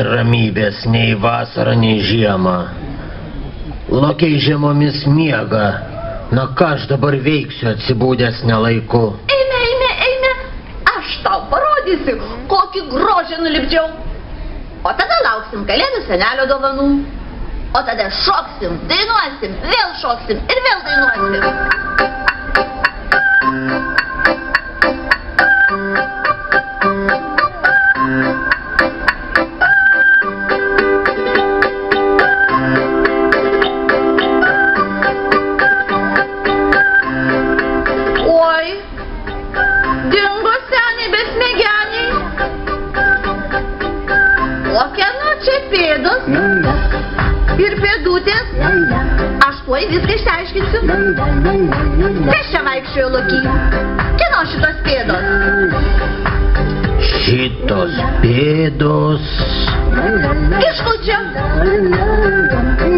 Ramybės nei vasarą, nei žiemą. Lokiai žiemomis miega. Na ką aš dabar veiksiu atsibūdęs nelaiku? Eime. Aš tau parodysiu, kokį grožį nulipdžiau. O tada lauksim Kalėdų senelio dovanų. O tada šoksim, dainuosim, vėl šoksim ir vėl dainuosim. Ir pėdutės. Aš tuoj viską išsiaiškinsiu. Kas čia vaikščiojo Loky? Kieno šitos pėdos? Šitos pėdos. Kiškučio?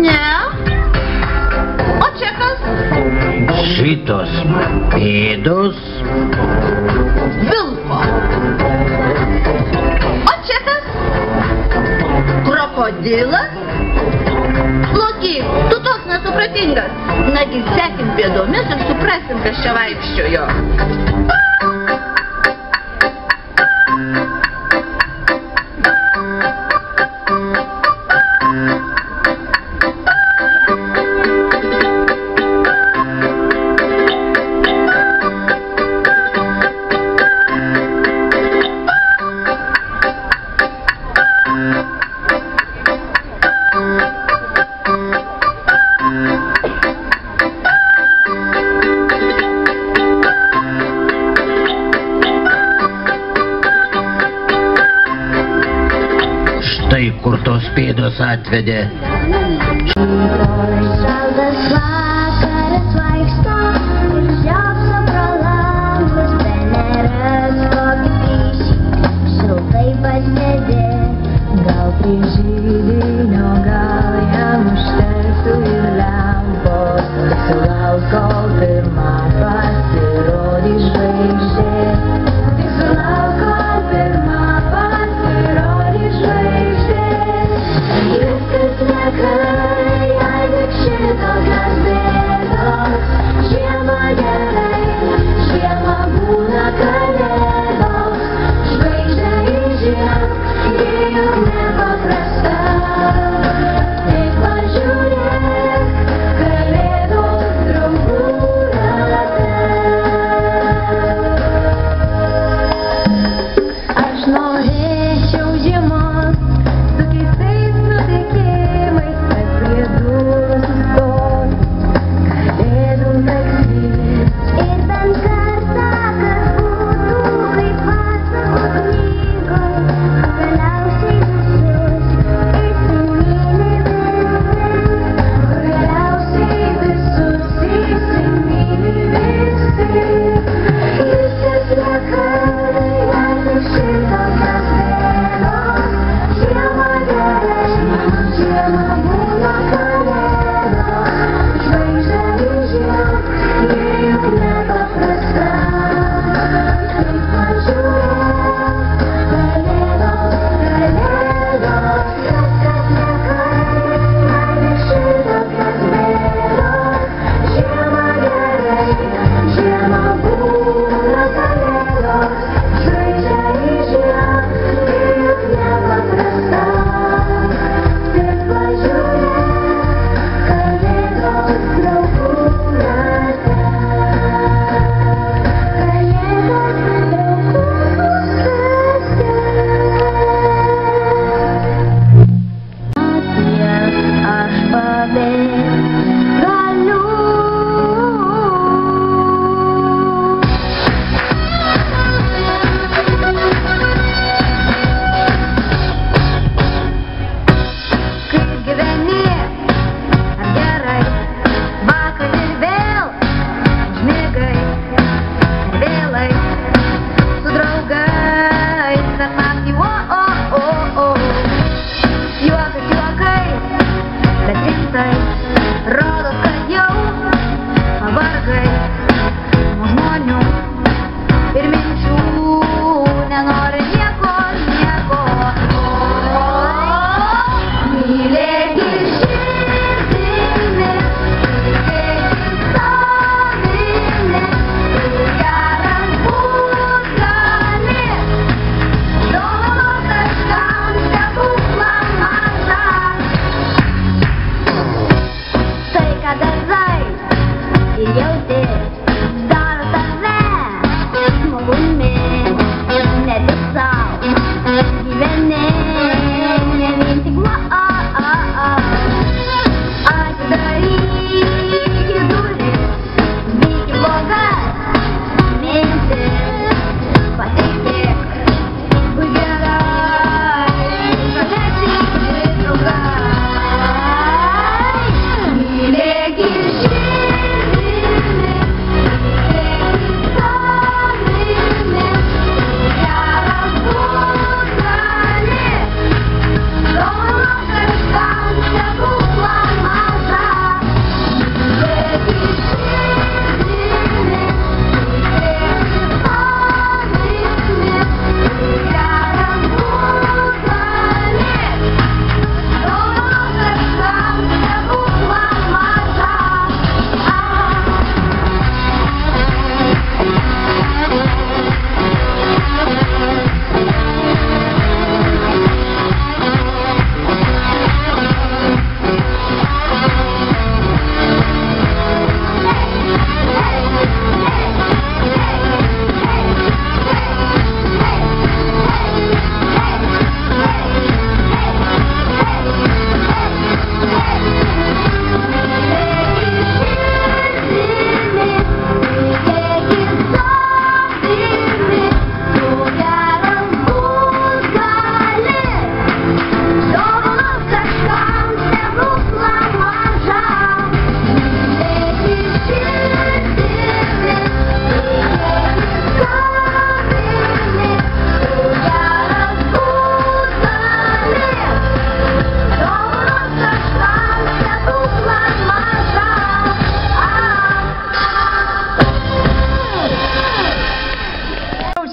Ne. O čia kas? Šitos pėdos. Vilko. O čia kas? Krokodilas? Loky, tu toks nesupratingas. Nagi sekim pėdomis ir suprasim, kas čia vaikščiojo. Štai kur tos pėdos atvedė. Šaltas vakaras vaikšto ir žiopso pro langus, beneras kokį plyšį, šiltai pasėdė. Gal prie židinio, gal jam užtektų ir lempos, sulauk, kol pirma pasirodys žvaigždė. Sulauk, kol pirma pasirodys žvaigždė. Viskas nekai, jei tik šito kasdien.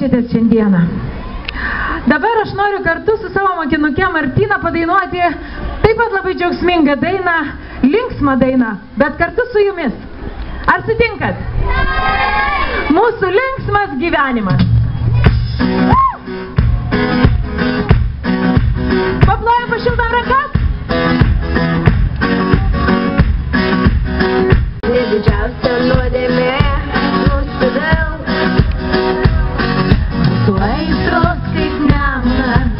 ruošiatės šiandieną? Dabar aš noriu kartu su savo mokinuke Martina padainuoti taip pat labai džiaugsmingą dainą, linksmą dainą, bet kartu su jumis. Ar sutinkat? Mūsų linksmas gyvenimas. Paplojam, pašiltam rankas. Didžiausia nuodėmė mūsų vėl. Mūsų aistros kaip nemunas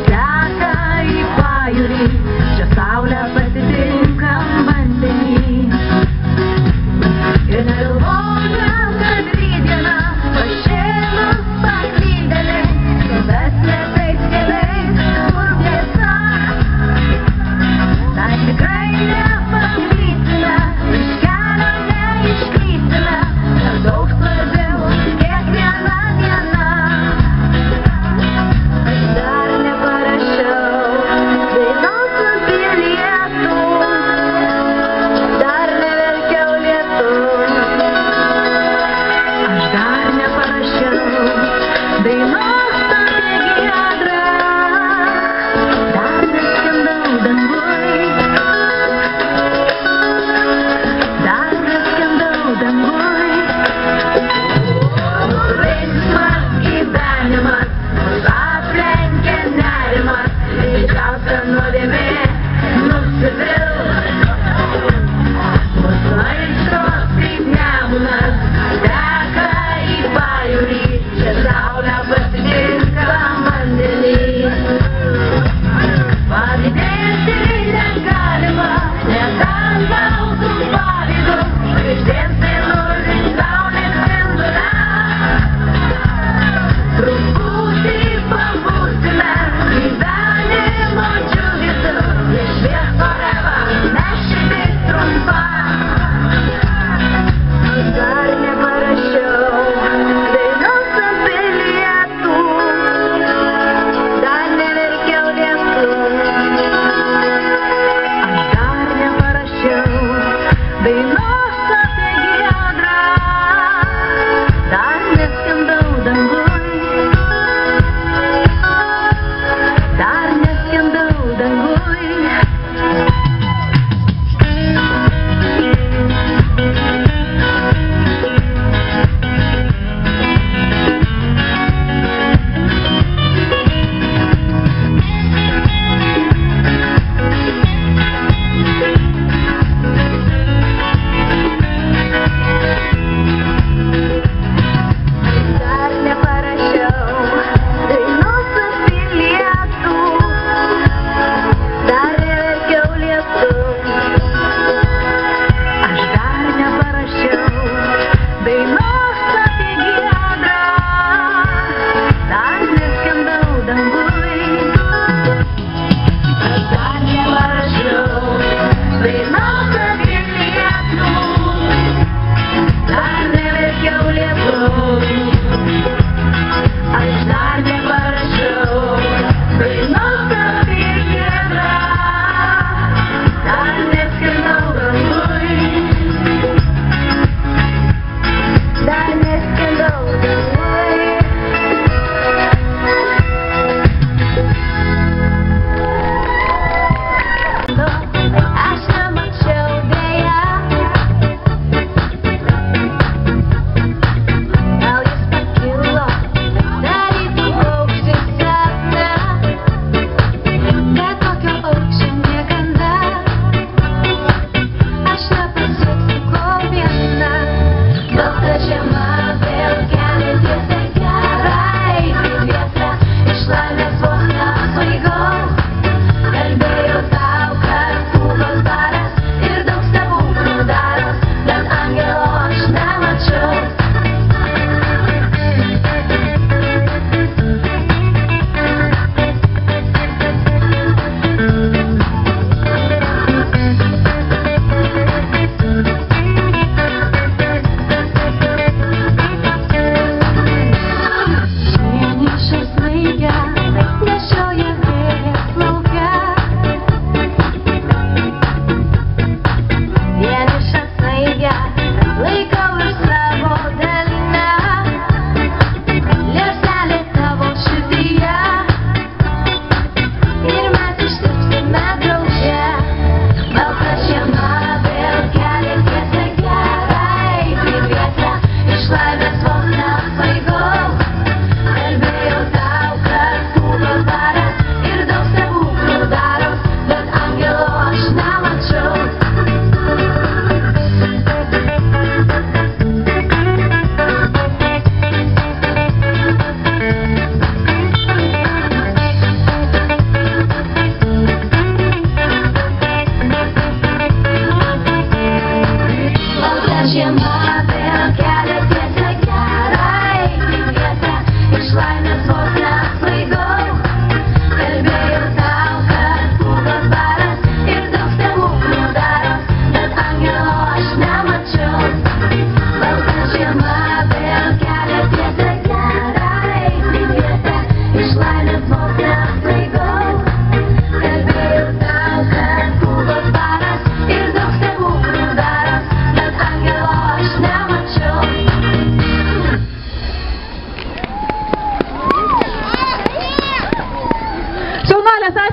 teka į pajūrį, čia saulę pasitinkam vandenį. Ir negalvojam, kad rytdiena pašėlus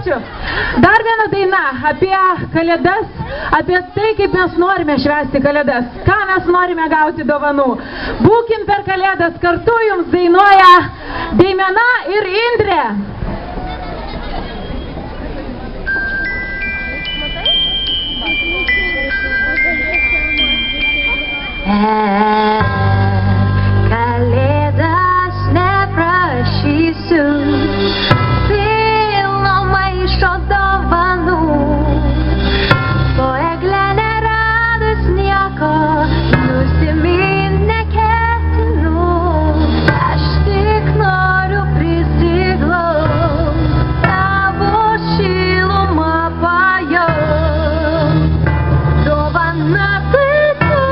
Ačiū. Dar viena daina apie kalėdas, apie tai, kaip mes norime švęsti kalėdas, ką mes norime gauti dovanų. Būkim per kalėdas, kartu jums dainuoja Deimena ir Indrė. Kalėdas neprašysiu, pilno maišo dovanų, po egle neradus nieko, nusimint neketinu, aš tik noriu prisiglaust, tavo šilumą pajaust, dovana tai tu.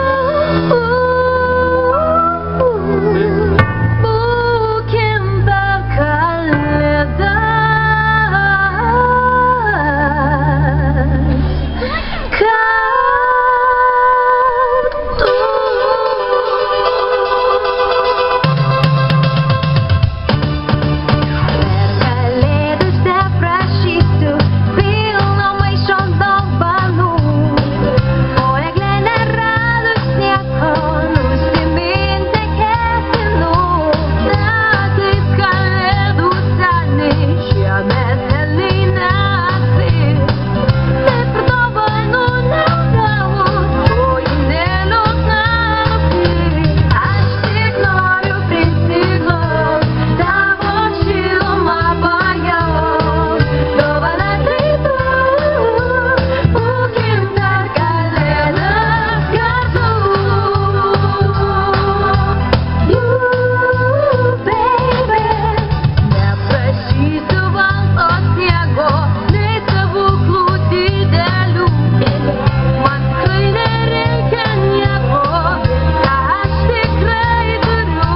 Būkim per kalėdas kartu. Per kalėdas neprašysiu, pilno maišo dovanų, o egle neradus nieko, nusimint neketinu. Metais kalėdų seniai, šiemet vėlai naktis, taip ir dovanų negavus, kojinėlius nenukris. Aš tik noriu prisiglaust, tavo šilumą pajaust, dovana tai tu. Būkim per kalėdas kartu. You, baby, neprašysiu balto sniego, nei stebuklų didelių. Man tikrai nereikia nieko, ką aš tikrai turiu.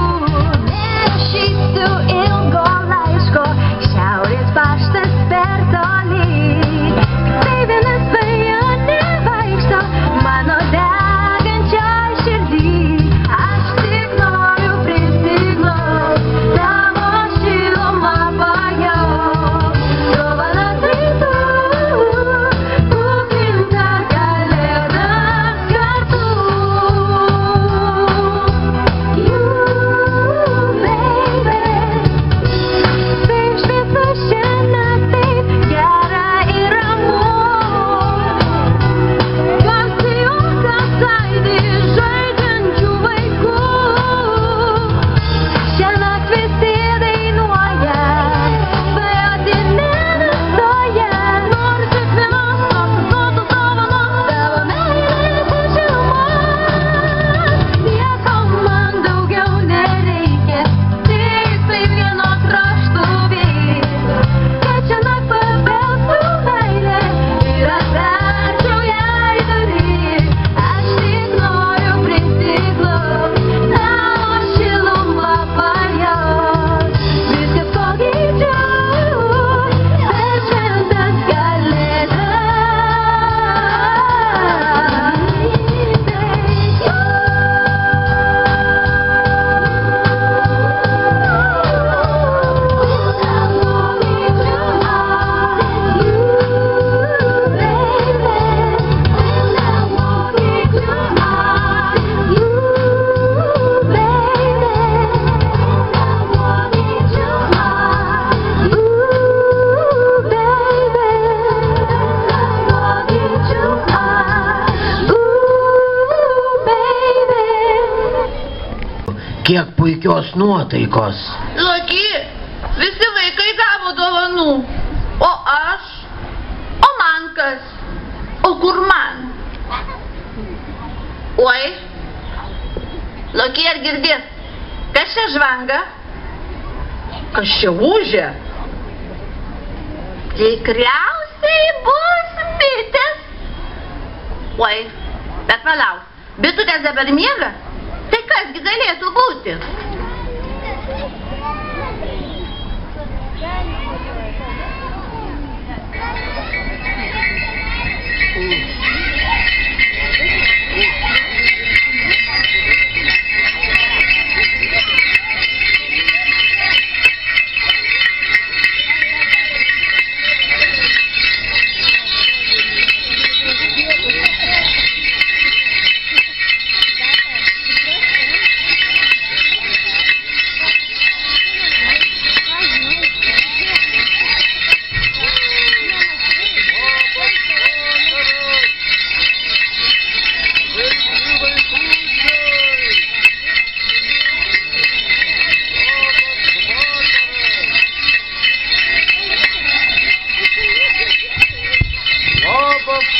Nerašysiu ilgo laiško, šiaurės paštas per toli. Tai viena svajonė vaikšto mano degančioj širdį. Aš tik noriu prisiglaust, tavo šilumą pajaust, dovana tai tu. Būkim per kalėdas kartu. You, baby, taip šviesu šiandien, taip gera ir ramu. Garsiai juokas aidi žaidžiančių vaikų. Šiąnakt visi dainuoja, svajoti nenustoja. Noriu kiekvienos tos dovanos, tavo meilės ir šilumos. Nieko man daugiau nereikia, tik tai vienos raštuvės, kad šiąnakt pabelstų meilė ir atverčiau jai duris. Aš tik noriu prisiglaust, tavo šilumą pajaust, viskas ko geidžiu per šventas kalėdas. Kiek puikios nuotaikos. Loki, visi vaikai gavo dovanų. O aš? O man kas? O kur man? Oi. Loki, ar girdėt? Kas čia žvanga? Kas čia ūžia? Tikriausiai bus bitės. Oi, bet palauk. Bitutės dabar miega? Tai kasgi galėtų būti?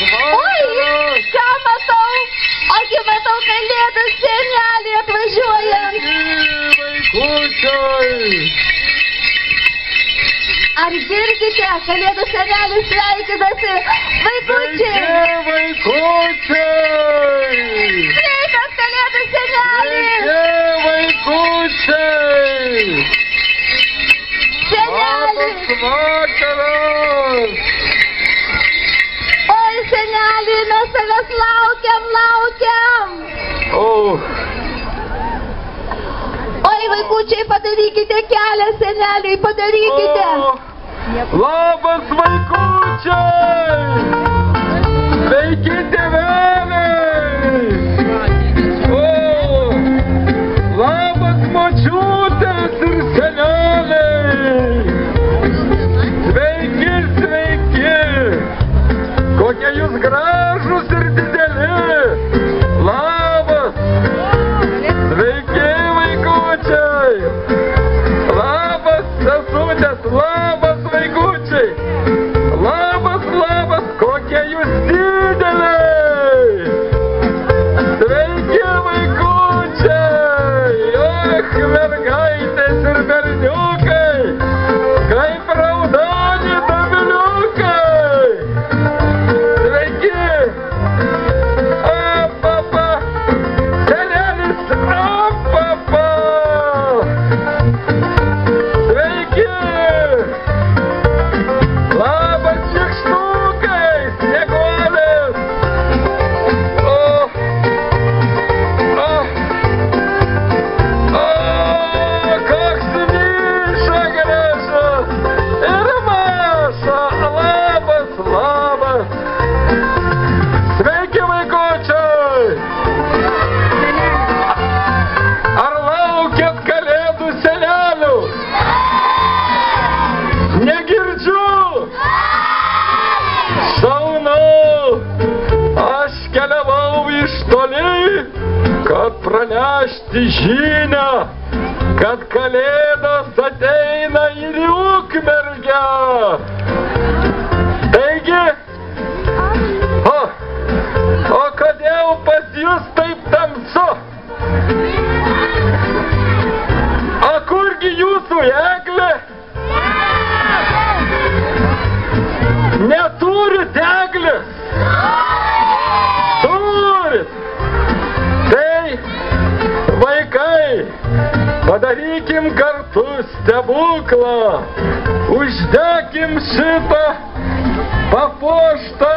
Oi, ką matau? Ogi matau kalėdų senelį atvažiuojant. Vaikučiai! Ar girdite, kalėdų senelis sveikinasi? Vaikučiai! Vaikučiai! Sveikas kalėdų senelį! Vaikučiai! Senelį! Vakaras! Oi, senelį, mes tavęs laukiam! Oi, vaikučiai, padarykite kelią seneliui, padarykite! Labas, vaikučiai! Sveiki, tėveliai! Labas, močiutės ir seneliai! Sveiki! Kokie jūs gražūs ir dideli! Labas! Sveiki, vaikučiai! Labas, sesutės! Labas, vaikučiai! Labas, kokie jūs dideliai! Sveiki, vaikučiai! Och, mergaitės ir berniukai! Kaip raudoni dobiliukai! Sveiki! Apapa! Senelis, apapa! Sveiki! Labas, šikštukai, snieguolės! Koks Miša gražus! Ir Maša! Labas! Sveiki, vaikučiai! Ar laukiat kalėdų senelių? Negirdžiu! Šaunu! Aš keliavau iš toli, kad pranešti žinią, kad kalėdos ateina ir į Ukmergę. Taigi, o kodėl pas jūs taip tamsu? O kurgi jūsų eglė? Neturit eglės? Turit! Tai, vaikai, padarykim kartu stebuklą. Uždekim šitą papuoštą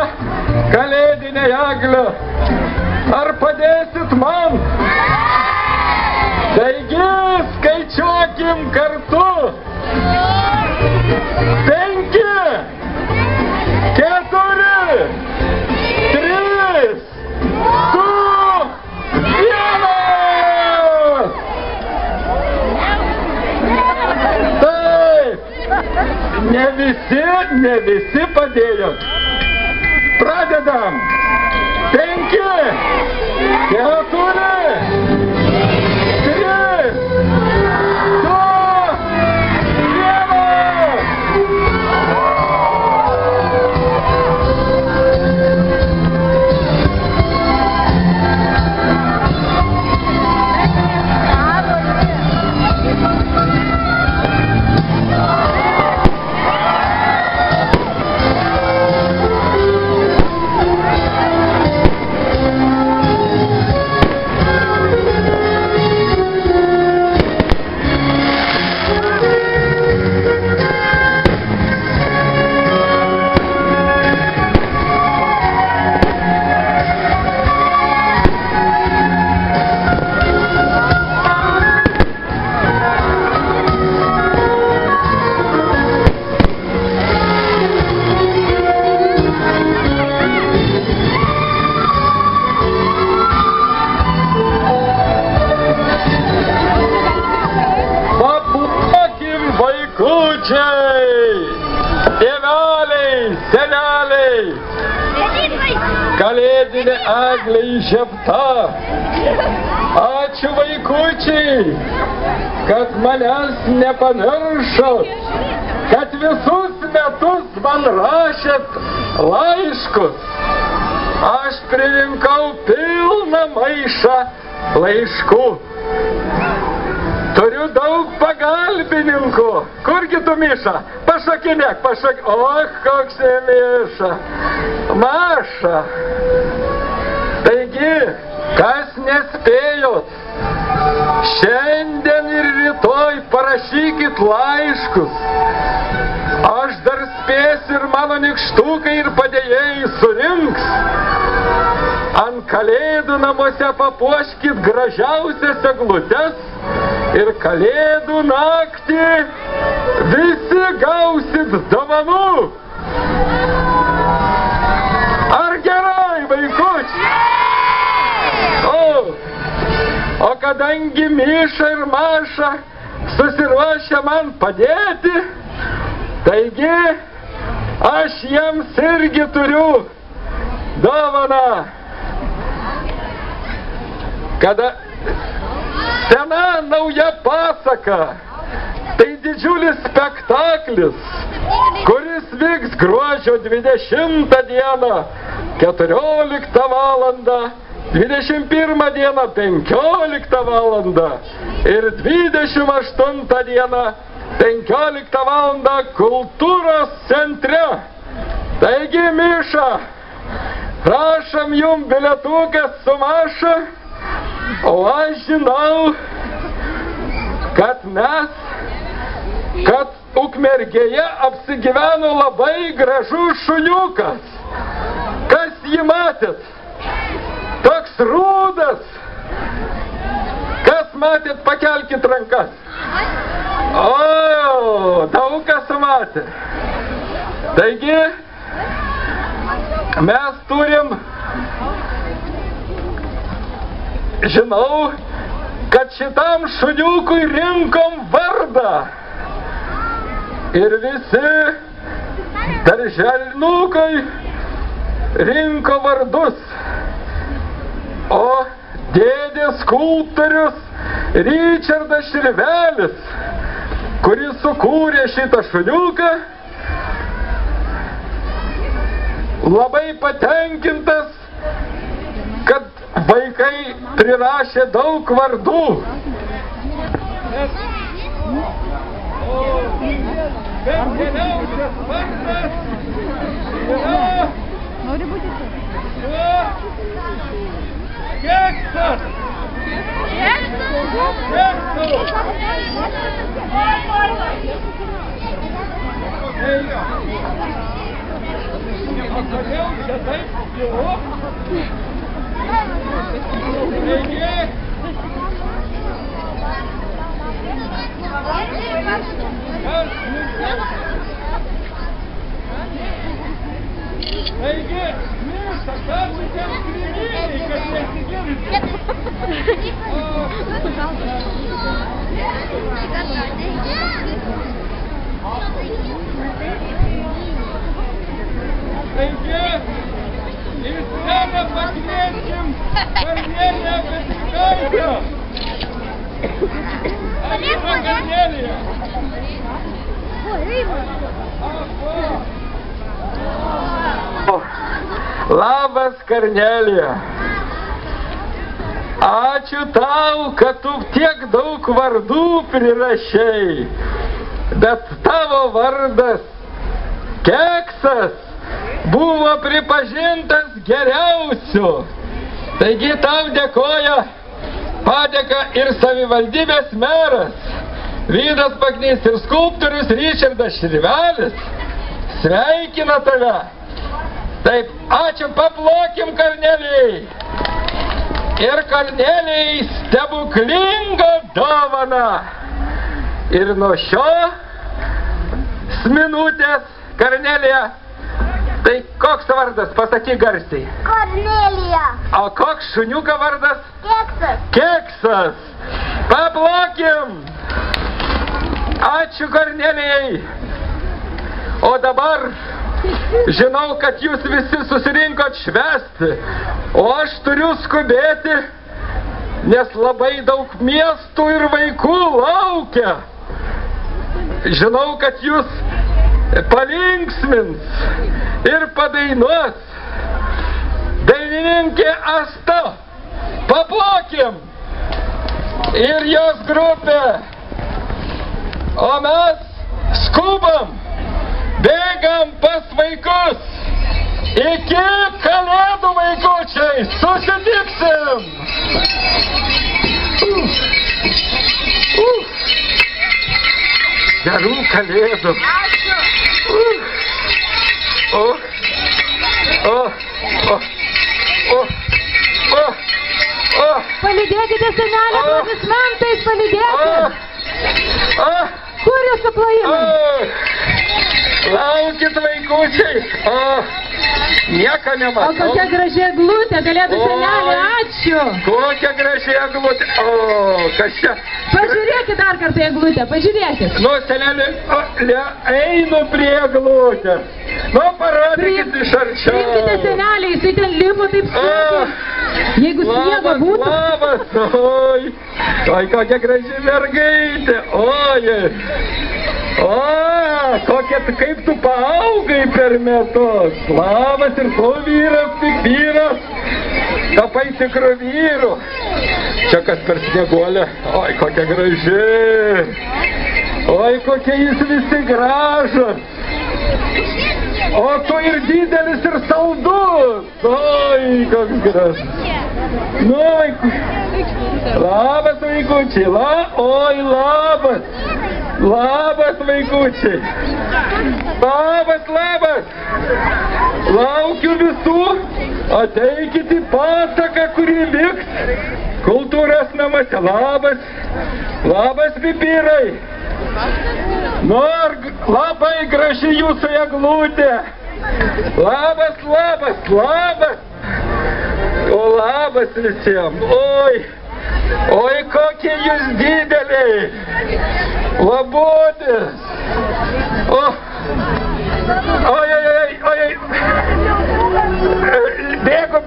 kalėdinę eglę. Ar padėsit man? Taigi, skaičiuokim kartu. 5, 4, 3, 2, 1. Taip, ne visi padėjot. Pradedam. 5, 4, 3, 2, vaikučiai, tėveliai, seneliai, kalėdinė eglė įžiebta. Ačiū vaikučiai, kad manęs nepamiršot, kad visus metus man rašėt laiškus. Aš pririnkau pilną maišą laiškų. Turiu daug pagalbininkų. Kurgi tu, Miša? Pašakinėk, pašakinėk. O, koks Miša. Maša. Taigi, kas nespėjot, šiandien ir rytoj parašykit laiškus. Aš dar spėsiu ir mano nykštukai ir padėjėjai surinks. Ant kalėdų namuose papuoškit gražiausias eglutes ir kalėdų naktį visi gausit dovanų. Ar gerai, vaikučiai? O kadangi Miša ir Maša susiruošę man padėti, taigi aš jiems irgi turiu dovaną. Kada sena nauja pasaka, tai didžiulis spektaklis, kuris vyks gruodžio 20 dieną, 14 valandą, 21 dieną, 15 valandą ir 28 dieną, 15 valandą kultūros centre. Taigi, Miša, prašom jum bilietukas su Maša, o aš žinau, kad Ukmergėje apsigyveno labai gražus šuniukas. Kas jį matėt? Toks rūdas. Kas matėt, pakelkit rankas. O, daug kas matė. Taigi, mes turim, žinau, kad šitam šuniukui rinkom vardą. Ir visi darželinukai rinko vardus. O dėdės skulptorius Ričardas Širvelis, kuris sukūrė šitą šuniuką, labai patenkintas, kad vaikai prirašė daug vardų. Bet geriausias vardas yra... Nori būti čia? Keksas! Kodėl čia taip tylu? Taigi, Miša, kas šitam skriviniai, kad nesigirdi? Taigi, į sceną pakviesim Korneliją Petikaitę. Ar yra Kornelija? Labas, Kornelija. Ačiū tau, kad tu tiek daug vardų prirašei. Bet tavo vardas Keksas buvo pripažintas geriausiu. Taigi tau dėkoja padėka ir savivaldybės meras Vydas Paknys ir skulptorius Ričardas Širvelis. Sveikina tave. Taip, ačiū, paplokim Kornelijai. Ir Kornelijai stebuklingą dovaną. Ir nuo šios minutės, Kornelija, tai koks vardas, pasakyk garsiai. Kornelija. O koks šuniuko vardas? Keksas. Keksas. Paplokim. Ačiū Kornelijai. O dabar žinau, kad jūs visi susirinkot švęsti, o aš turiu skubėti, nes labai daug miestų ir vaikų laukia. Žinau, kad jūs palinksmins ir padainuos. dainininkė Asta. Paplokim. Ir jos grupė. O mes skubam, bėgam pas vaikus. Iki kalėdų, vaikučiai, susitiksim. Gerų kalėdų. Palydėkite senelį aplodismentais, palydėkite. Kur jūsų plojimai? Laukit, vaikučiai. Nieko O nematau. kokia graži eglutė, galėtų senelį, ačiū. Kokia graži eglutė. O, kas čia? Pažiūrėkit dar kartą eglutę, pažiūrėkit. Nu, senelį, einu prie eglutės. Nu, parodykit iš arčiau. Priimkite senelį, jisai ten lipo taip sunkiai. Jeigu sniego būtų. Labas, oi. Oi, kokia graži mergaitė. Oi. O, kokia, kaip tu paaugai per metus. Labas ir tu vyras, tik vyras. Tapai tikru vyru. Čia kas per snieguolę. Oi, kokia graži. Oi, kokie jis visi gražus. O tu ir didelis ir saldus. Oi, koks gražus. Nu, labas, vaikučiai. Oi, labas. Labas, vaikučiai. Labas, labas. Laukiu visų. Ateikit į pasaką, kuri vyks kultūros namuose. Labas. Labas, pipirai. Labai graži jūsų eglutė. Labas, labas, labas. O labas visiems. Oi. Oi, kokie jūs dideliai. Labodis. Oi, oi, oi.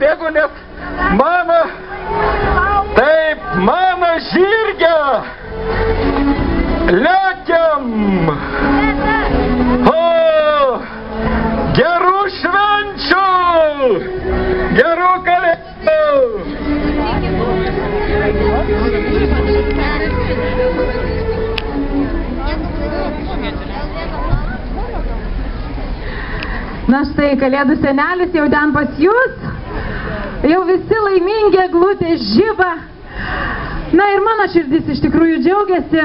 Bėgu, nes mano žirgė. Lekiam. O, gerų švenčių. Gerų kalėdų. Na štai, kalėdų senelis jau ten pas jūs. Jau visi laimingi, eglutė žiba. Na ir mano širdis iš tikrųjų džiaugiasi.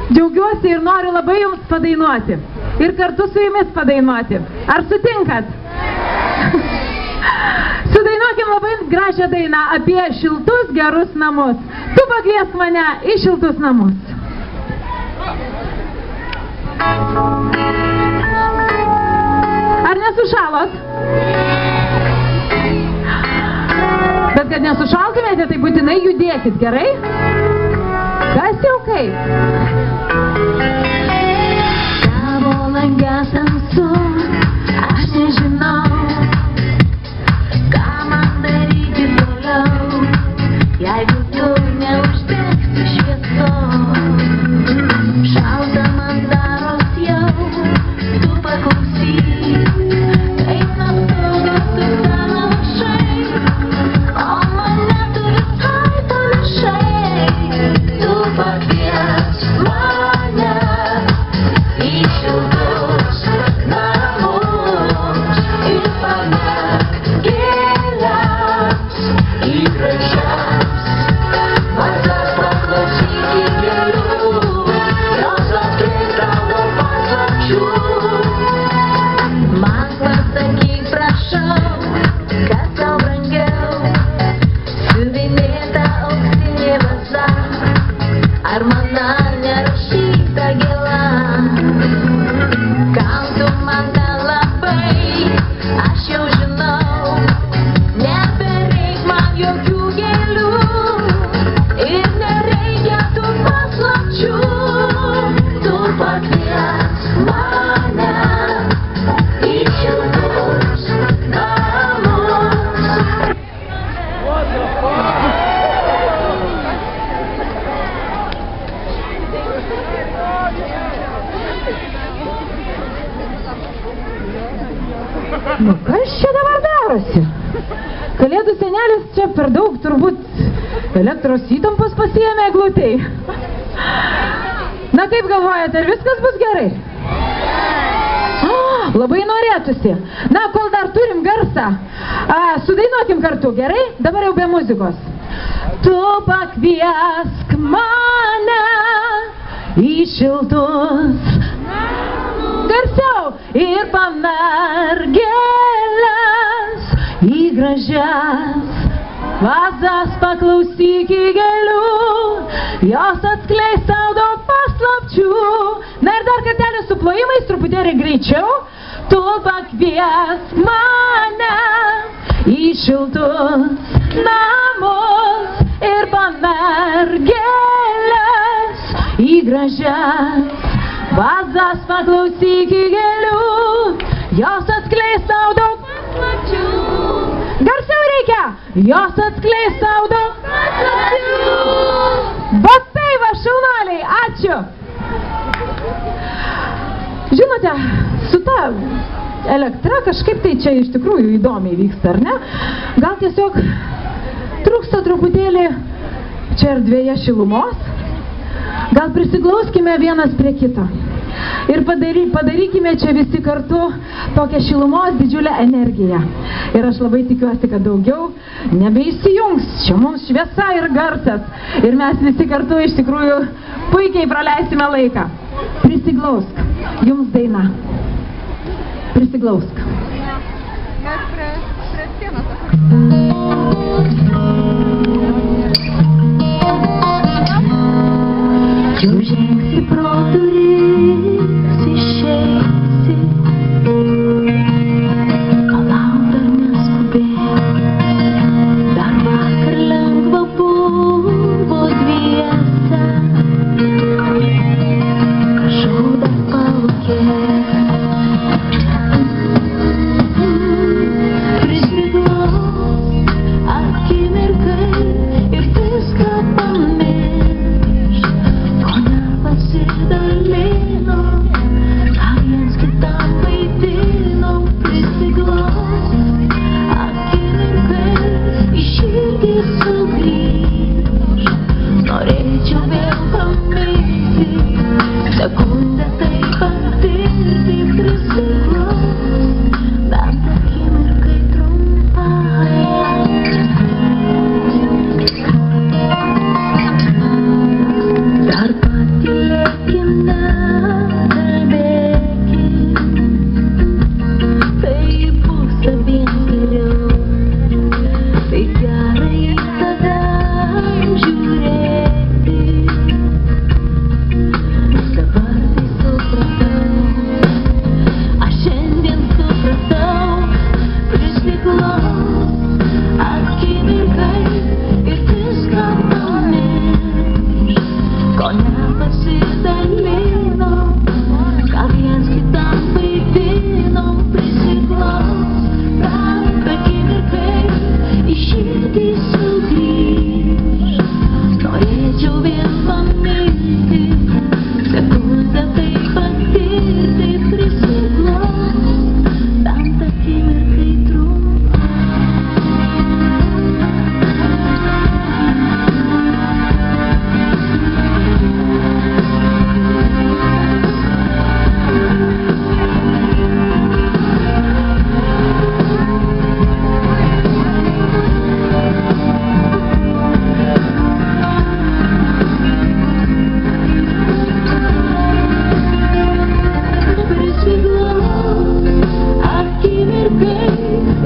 Džiaugiuosi ir noriu labai jums padainuoti. Ir kartu su jumis padainuoti. Ar sutinkat? Sudainuokim labai gražią dainą apie šiltus gerus namus. Tu pakviesk mane į šiltus namus. Ar nesušalot? Bet kad nesušaltumėte, tai būtinai judėkit, gerai? Kas jau kaip? Tavo lange tamsu, aš nežinau, ką man daryti toliau, jeigu tu neuždegsi šviesos. Šalta man daros jau, tu paklausyk, kaip nustogas tu pranašai, o mane tu visai panašai. Tu pakviesk mane į šiltus namus ir pamek gėles į gražias mazas, paklausyk gėlių, jos atskleis tavo paslapčių. Man pasakyk, prašau, kas tau brangiau, siuvinėta auksinė vaza ar mano nerašyta gėla. Kam tu man nelabai, aš jau žinau, nebereik man jokių gėlių ir nereikia tų paslapčių. Tu pakviesk mane į šiltus namus. Nu, kas čia dabar darosi? senelis čia per daug turbūt elektros įtampos pasiėmė eglutei. Na kaip galvojate, ar viskas bus gerai? Labai norėtųsi. Na, kol dar turim garsą, sudainuokim kartu, gerai? Dabar jau be muzikos. Tu pakviesk mane į šiltus, garsiau, ir pamergėles į gražias vazas, paklausyk į gėlių, jos atskleis tau daug paslapčių. Na ir dar kartelį su plojimais, truputėlį greičiau. Tu pakviesk mane į šiltus namus ir pamergėles į gražias vazas, paklausyk į gėlių, jos atskleis tau daug paslapčių. Garsiau reikia, jos atskleis tau daug paslapčių. Va tai va, šaunuoliai, ačiū. Žinote, su ta elektra kažkaip tai čia iš tikrųjų įdomiai vyksta, ar ne? Gal tiesiog trūksta truputėlį čia erdvėje šilumos? Gal prisiglauskime vienas prie kito ir padarykime čia visi kartu tokią šilumos didžiulę energiją. Ir aš labai tikiuosi, kad daugiau nebeįsijungs. Čia mums šviesa ir garsas. Ir mes visi kartu iš tikrųjų puikiai praleisime laiką. Prisiglausk. Jums daina. Prisiglausk. Mes prie sienos. Jau žengsi pro duris, išeisi, palauk dar neskubėk, dar vakar lengva buvo dviese, prašau dar palaukėk, prisiglaus akimirkai ir viską pamiršk. Pasidalino, ką viens kitam vaidino, prisiglaus akimirkai į širdį sugrįž. Norėčiau vėl pamilti, sekundę tai patirti, prisiglaus bent akimirkai trumpai. Dar patylėkim, nekalbėkim, tai bus abiems geriau, tai gerai tada žiūrėti. Dabar tai supratau, aš šiandien supratau, prisiglaus akimirkai ir viską pamiršk. Ko nepasidalino, ką viens kitam vaidino, prisiglaus bent akimirkai į širdį sugrįž. Norėčiau vien pamilti, sekundę tai patirti, prisiglaus bent akimirkai trumpai.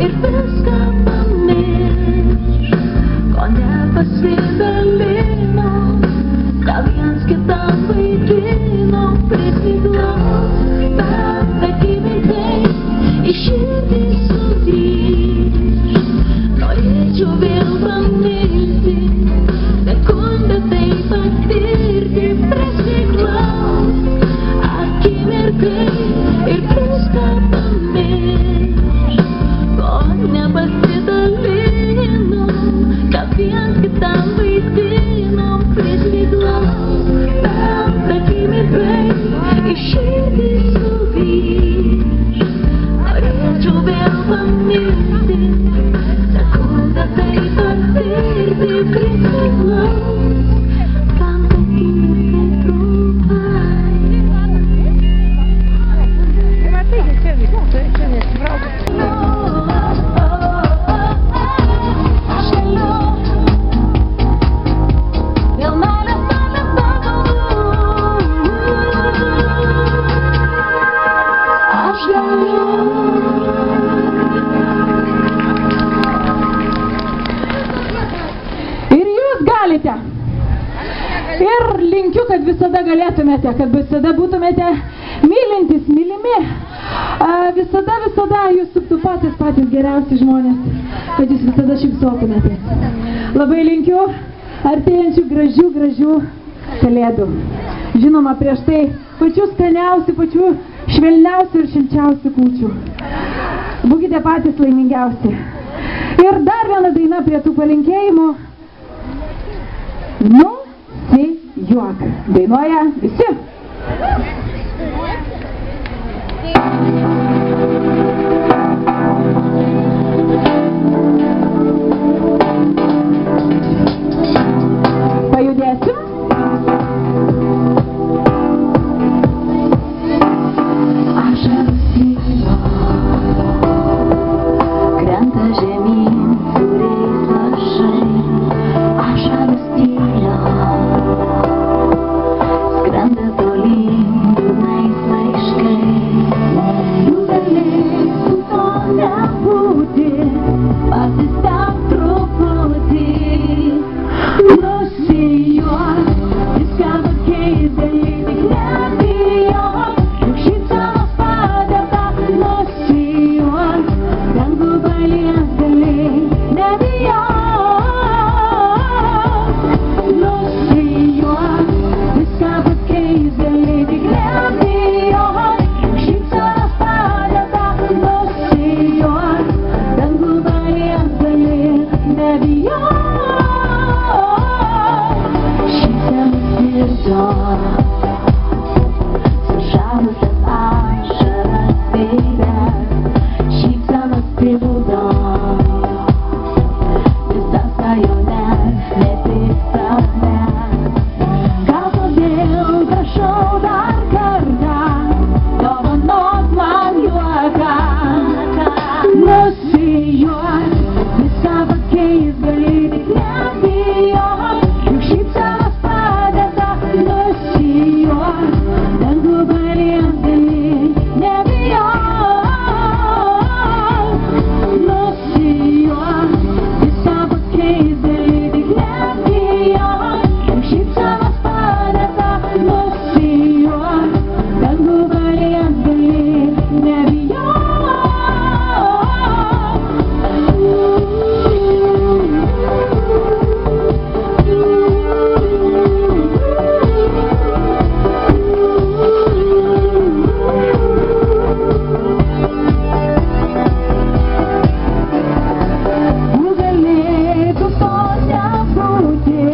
Ir viską pamiršk, ko nepasidalino, ką viens kitam vaidino, prisiglaus bent akimirkai į širdį sugrįž. Norėčiau vėl pamilti, sekundę tai patirti, prisiglaus akimirkai ir viską pamiršk. Ko nepasidalino, ką viens kitam vaidino, prisiglaus bent akimirkai visada galėtumėte, kad visada būtumėte mylintis, mylimi. Visada jūs suptų patys geriausi žmonės, kad jūs visada šypsotumėtės. Labai linkiu artėjančių gražių kalėdų. Žinoma, prieš tai pačių skaniausių, pačių švelniausių ir šilčiausių kūčių. Būkite patys laimingiausi. Ir dar viena daina prie tų palinkėjimų. Nusijuok. Dainuoja visi. Pajudėsim. Krenta žemyn sūriais lašai, ašaros tylia, skrenda tolyn liūdnais laiškais. Nugalėsiu to nebūti, pasistenk truputį, nusijuok, viską pakeis, gali tik nebijok, juk šypsenos padeda, nusijuok, dangų palies gali nebijok, nusijuok, viską pakeis, gali tik nebijok, juk šypsenos padeda, nusijuok, dangų palies gali nebijok, šypsenos virto, sušalusias ašaras veide, šypsenos pribūdo, visas svajones, ne tik sapne. Gal todėl prašau dar kartą, dovanok man juoką. Nusijuok, viską pakeis, gali tik nebijok, juk šypsenos padeda, nusijuok, dangų palies gali nebijok, nusijuok, viską pakeis, gali tik nebijok, juk šypsenos padeda, nusijuok, dangų palies gali nebijok. Nugalėtų to nebūti,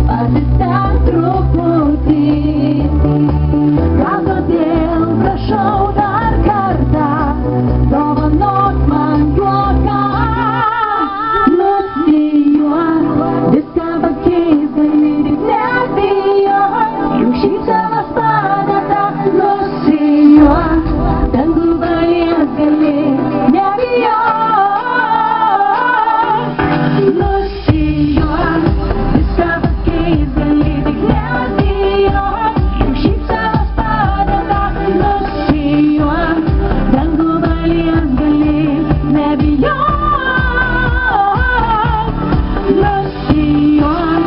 pasistenk truputį, gal todėl prašau dar kartą, dovanok man juoką. Nusijuok, viską pakeis, gali tik nebijok, juk šypsenos padeda, nusijuok, dangų palies gali nebijok. Nusijuok, viską pakeis, gali tik nebijok, juk šypsenos padeda, nusijuok, dangų palies gali nebijok. Nusijuok,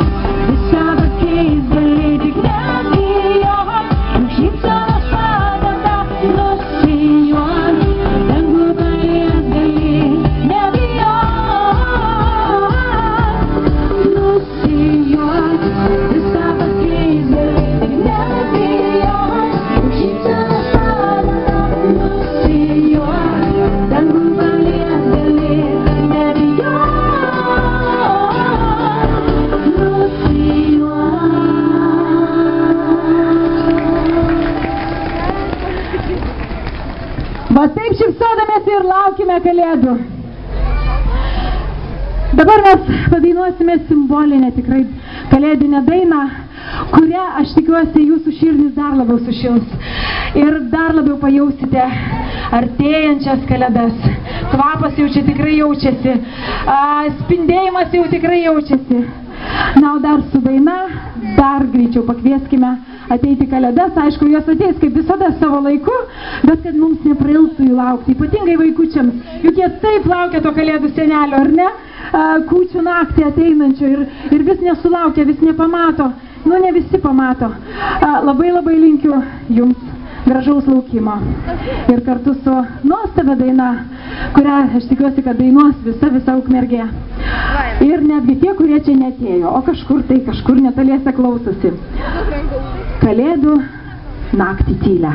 viską pakeis, gali tik nebijok, juk šypsenos padeda, nusijuok, dangų palies gali nebijok. Nusijuok, viską pakeis, gali tik nebijok, juk šypsenos padeda, nusijuok, dangų palies gali nebijok. Va taip šypsodamėsi ir laukime kalėdų. Dabar mes padainuosime simbolinę tikrai kalėdinę dainą, kurią aš tikiuosi jūsų širdis dar labiau sušils ir dar labiau pajausite artėjančias kalėdas. Kvapas jau čia tikrai jaučiasi, spindėjimas jau tikrai jaučiasi. Na, o dar su daina, dar greičiau pakvieskime ateiti kalėdas. Aišku, jos ateis kaip visada savo laiku, bet kad mums neprailgtų jų laukti, ypatingai vaikučiams. Juk jie taip laukia to kalėdų senelio, ar ne? Kūčių naktį ateinančio ir vis nesulaukia, vis nepamato. nu ne visi pamato. Labai linkiu jums gražaus laukimo. Ir kartu su nuostabia daina, kurią aš tikiuosi, kad dainuos visa Ukmergė. Ir netgi tie, kurie čia neatėjo, o kažkur netoliese klausosi. Kalėdų naktį tylę.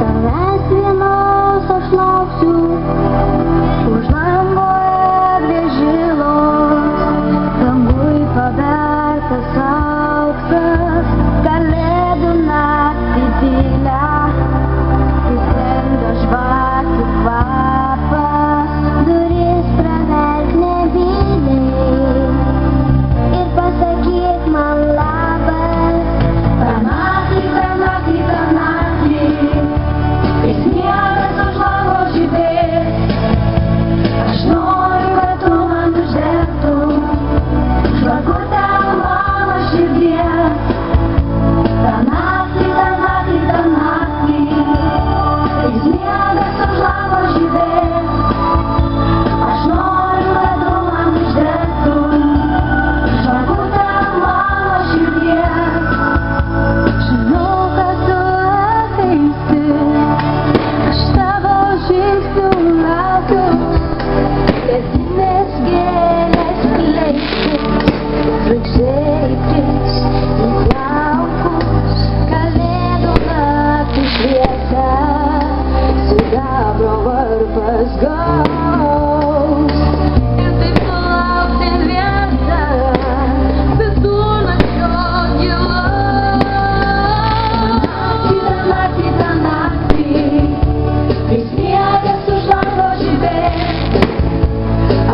Tavęs vienos aš lauksiu, už lango eglės žilos, dangui pabertas auksas, kalėdų naktį tylę, įskrenda žvakių kvapas, duris praverk nebyliai ir pasakyk man labas. Ta naktį, kai sniegas už lango žibės, aš noriu, kad tu man uždegtum žvakutę mano širdies. Ta naktį, kai sniegas už lango žibės, aš noriu, kad tu man uždegtum žvakutę mano širdies. Žinau, kad tu ateisi, aš tavo žingsnių laukiu, pietinės gėlės kleipsis, žvaigždžiai kris į plaukus, kalėdų naktį šviesa, sidabro varpas gaus. Ir taip sulaukti vietą, vidurnakčio gilaus. Ta naktį, kai sniegas už lango žibės,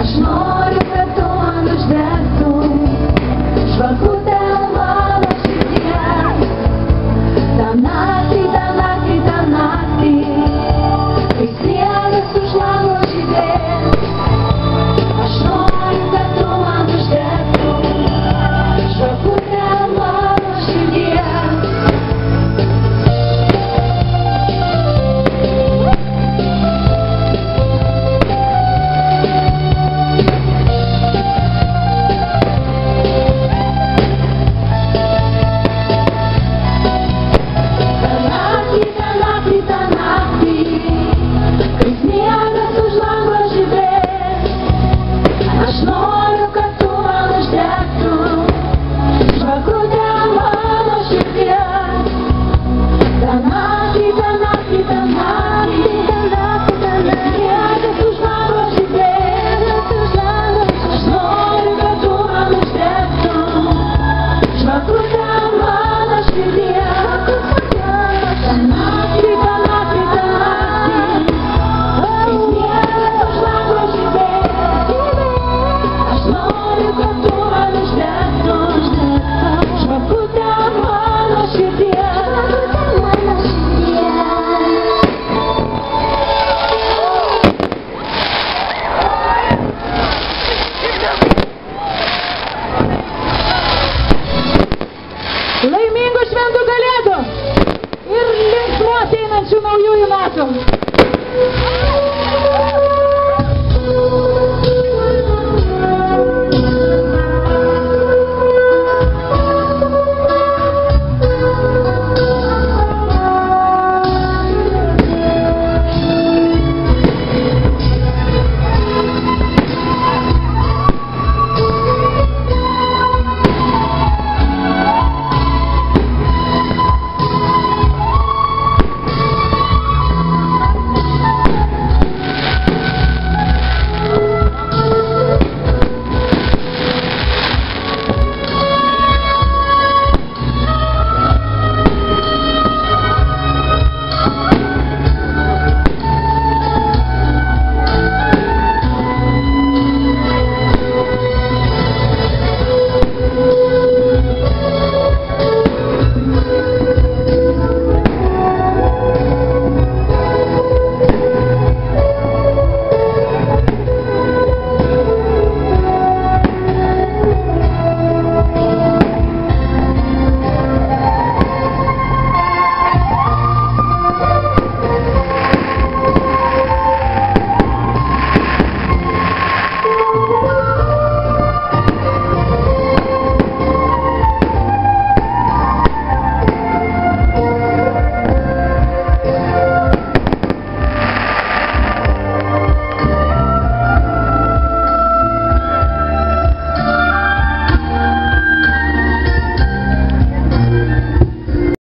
aš noriu, kad tu man uždegtum žvakutę mano širdies. Ta naktį, kai sniegas už lango žibės, aš noriu, kad tu man uždegtum žvakutę mano širdies. Ta naktį, kai sniegas už lango žibės, aš noriu, kad tu man uždegtum žvakutę mano širdies. Ta naktį, kai sniegas už lango žibės, aš noriu, kad tu man uždegtum žvakutę mano širdies. Ta naktį, kai sniegas už lango žibės, aš noriu, kad tu man uždegtum žvakutę mano širdies. Laimingų šventų kalėdų ir linksmų ateinančių naujųjų metų.